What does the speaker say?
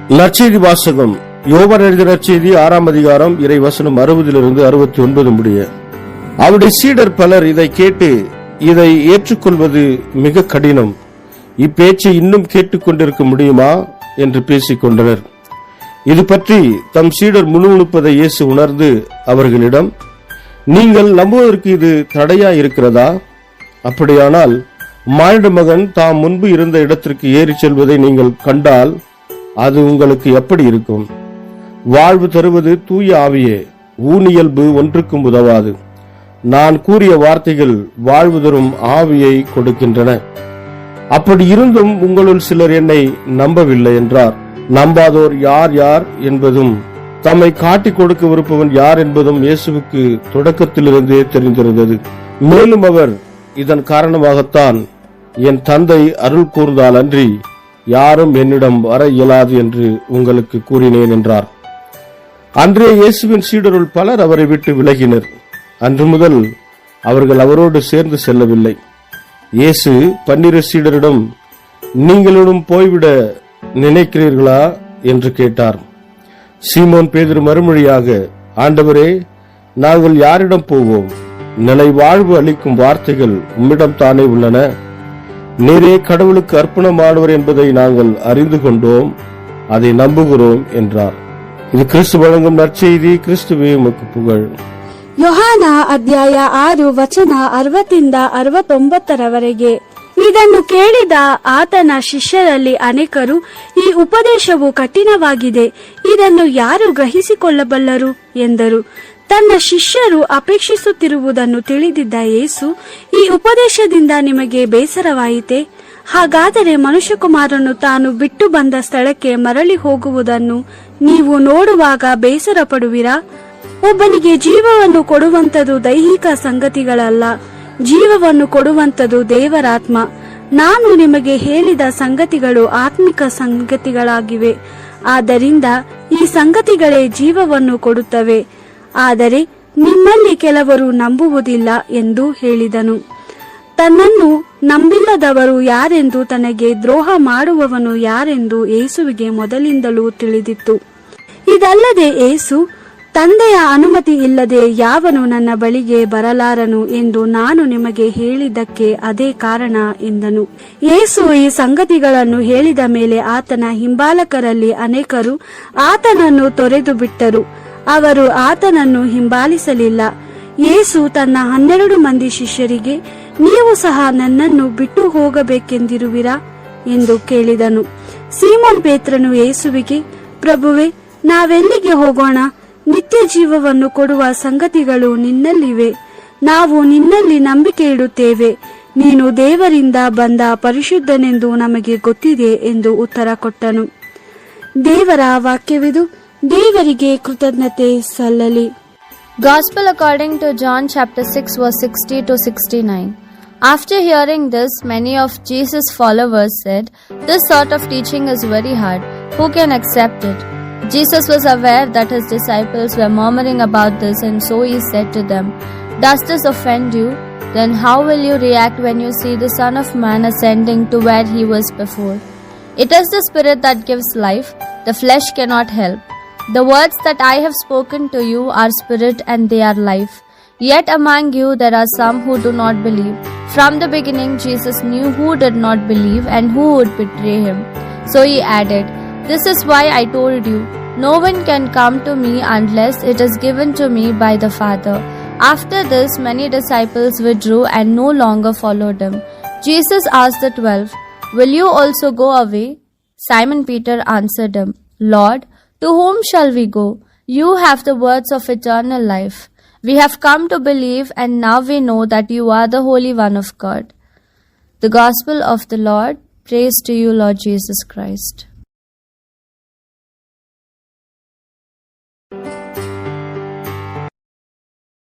நற்செய்தி வாசகம். யோவான் எழுதிய நற்செய்தி 6ஆம் அதிகாரம் இறை வசனம் 60-69 முடிய. அவருடைய சீடர் பலர் இதை கேட்டு இதை ஏற்றுக்கொள்வது மிக கடினம், இப்பேச்சை இன்னும் கேட்டுக்கொண்டிருக்க முடியுமா என்று பேசிக் கொண்டனர். இது பற்றி தம் சீடர் முணுமுணுப்பதை இயேசு உணர்ந்து அவர்களிடம், நீங்கள் நம்புவதற்கு இது தடையா இருக்கிறதா? அப்படியானால் மானிட மகன் தாம் முன்பு இருந்த இடத்திற்கு ஏறி செல்வதை நீங்கள் கண்டால் அது உங்களுக்கு எப்படி இருக்கும்? வாழ்வு தருவது தூய ஆவியே, ஊனியல்பு ஒன்றுக்கும் உதவாது. நான் கூறிய வார்த்தைகள் வாழ்வு தரும் ஆவியை கொடுக்கின்றன. அப்படி இருந்தும் உங்களுள் சிலர் என்னை நம்பவில்லை என்றார். நம்பாதோர் யார் யார் என்பதும் தம்மை காட்டிக் கொடுக்கவிருப்பவன் யார் என்பதும் இயேசுவுக்கு தொடக்கத்திலிருந்தே தெரிந்திருந்தது. மேலும் அவர், இதன் காரணமாகத்தான் என் தந்தை அருள் கூர்ந்தால் அன்றி யாரும் என்னிடம் வர இயலாது என்று உங்களுக்கு கூறினேன் என்றார். அன்றே இயேசுவின் சீடருள் பலர் அவரை விட்டு விலகினர். அன்று முதல் அவர்கள் அவரோடு சேர்ந்து செல்லவில்லை. இயேசு 12 சீடரிடம், நீங்களும் போய்விட நினைக்கிறீர்களா என்று கேட்டார். சீமோன் பேதுரு மறுமொழியாக, ஆண்டவரே, நாங்கள் யாரிடம் போவோம்? நிலை வாழ்வு அளிக்கும் வார்த்தைகள் உம்மிடம் தானே உள்ளன. நீரே கடவுளுக்கு அர்ப்பணமானவர் என்பதை நாங்கள் அறிந்து கொண்டோம், அதை நம்புகிறோம் என்றார். இது கிறிஸ்து வழங்கும் நற்செய்தி. கிறிஸ்துவே உமக்கு புகழ். ಯೋಹಾನ ಅಧ್ಯಾಯ 6 ವಚನ 60-69 ಇದನ್ನು ಕೇಳಿದ ಆತನ ಶಿಷ್ಯರಲ್ಲಿ ಅನೇಕರು, ಈ ಉಪದೇಶವು ಕಠಿಣವಾಗಿದೆ, ಇದನ್ನು ಯಾರು ಗ್ರಹಿಸಿಕೊಳ್ಳಬಲ್ಲರು ಎಂದರು. ತನ್ನ ಶಿಷ್ಯರು ಅಪೇಕ್ಷಿಸುತ್ತಿರುವುದನ್ನು ತಿಳಿದಿದ್ದ ಯೇಸು, ಈ ಉಪದೇಶದಿಂದ ನಿಮಗೆ ಬೇಸರವಾಯಿತೆ? ಹಾಗಾದರೆ ಮನುಷ್ಯಕುಮಾರನು ತಾನು ಬಿಟ್ಟು ಬಂದ ಸ್ಥಳಕ್ಕೆ ಮರಳಿ ಹೋಗುವುದನ್ನು ನೀವು ನೋಡುವಾಗ ಬೇಸರ ಪಡುವಿರಾ? ಒಬ್ಬನಿಗೆ ಜೀವವನ್ನು ಕೊಡುವಂಥದ್ದು ದೈಹಿಕ ಸಂಗತಿಗಳಲ್ಲ, ಜೀವವನ್ನು ಕೊಡುವಂಥದ್ದು ದೇವರಾತ್ಮ. ನಾನು ನಿಮಗೆ ಹೇಳಿದ ಸಂಗತಿಗಳು ಆತ್ಮಿಕ ಸಂಗತಿಗಳಾಗಿವೆ. ಆದ್ದರಿಂದ ಈ ಸಂಗತಿಗಳೇ ಜೀವವನ್ನು ಕೊಡುತ್ತವೆ. ಆದರೆ ನಿಮ್ಮಲ್ಲಿ ಕೆಲವರು ನಂಬುವುದಿಲ್ಲ ಎಂದು ಹೇಳಿದನು. ತನ್ನನ್ನು ನಂಬಿಲ್ಲದವರು ಯಾರೆಂದು, ತನಗೆ ದ್ರೋಹ ಮಾಡುವವನು ಯಾರೆಂದು ಯೇಸುವಿಗೆ ಮೊದಲಿಂದಲೂ ತಿಳಿದಿತ್ತು. ಇದಲ್ಲದೆ ಯೇಸು, ತಂದೆಯ ಅನುಮತಿ ಇಲ್ಲದೆ ಯಾವನು ನನ್ನ ಬಳಿಗೆ ಬರಲಾರನು ಎಂದು ನಾನು ನಿಮಗೆ ಹೇಳಿದ್ದಕ್ಕೆ ಅದೇ ಕಾರಣ ಎಂದನು. ಯೇಸು ಈ ಸಂಗತಿಗಳನ್ನು ಹೇಳಿದ ಮೇಲೆ ಆತನ ಹಿಂಬಾಲಕರಲ್ಲಿ ಅನೇಕರು ಆತನನ್ನು ತೊರೆದು ಬಿಟ್ಟರು. ಅವರು ಆತನನ್ನು ಹಿಂಬಾಲಿಸಲಿಲ್ಲ. ಯೇಸು ತನ್ನ 12 ಮಂದಿ ಶಿಷ್ಯರಿಗೆ, ನೀವು ಸಹ ನನ್ನನ್ನು ಬಿಟ್ಟು ಹೋಗಬೇಕೆಂದಿರುವಿರಾ ಎಂದು ಕೇಳಿದನು. ಸೀಮೋನ್ ಪೇತ್ರನು ಯೇಸುವಿಗೆ, ಪ್ರಭುವೆ, ನಾವೆಲ್ಲಿಗೆ ಹೋಗೋಣ? ನಿತ್ಯ ಜೀವವನ್ನು ಕೊಡುವ ಸಂಗತಿಗಳು ನಿನ್ನಲ್ಲಿವೆ. ನಾವು ನಿನ್ನಲ್ಲಿ ನಂಬಿಕೆ ಇಡುತ್ತೇವೆ. ನೀನು ದೇವರಿಂದ ಬಂದ ಪರಿಶುದ್ಧನೆಂದು ನಮಗೆ ಗೊತ್ತಿದೆ ಎಂದು ಉತ್ತರ ಕೊಟ್ಟನು. ದೇವರ ವಾಕ್ಯವಿದು. ದೇವರಿಗೆ ಕೃತಜ್ಞತೆ ಸಲ್ಲಲಿ. Gospel according to John chapter 6 verse 60-69. After hearing this, many of Jesus' followers said, "This sort of teaching is very hard. Who can accept it?" Jesus was aware that his disciples were murmuring about this, and so he said to them, "Does this offend you? Then how will you react when you see the Son of Man ascending to where he was before? It is the Spirit that gives life. The flesh cannot help. The words that I have spoken to you are spirit and they are life. Yet among you there are some who do not believe." From the beginning Jesus knew who did not believe and who would betray him. So he added, "This is why I told you, no one can come to me unless it is given to me by the Father." After this many disciples withdrew and no longer followed him. Jesus asked the 12, "Will you also go away?" Simon Peter answered him, "Lord, to whom shall we go? You have the words of eternal life. We have come to believe, and now we know that you are the Holy One of God." The Gospel of the Lord. Praise to you, Lord Jesus Christ.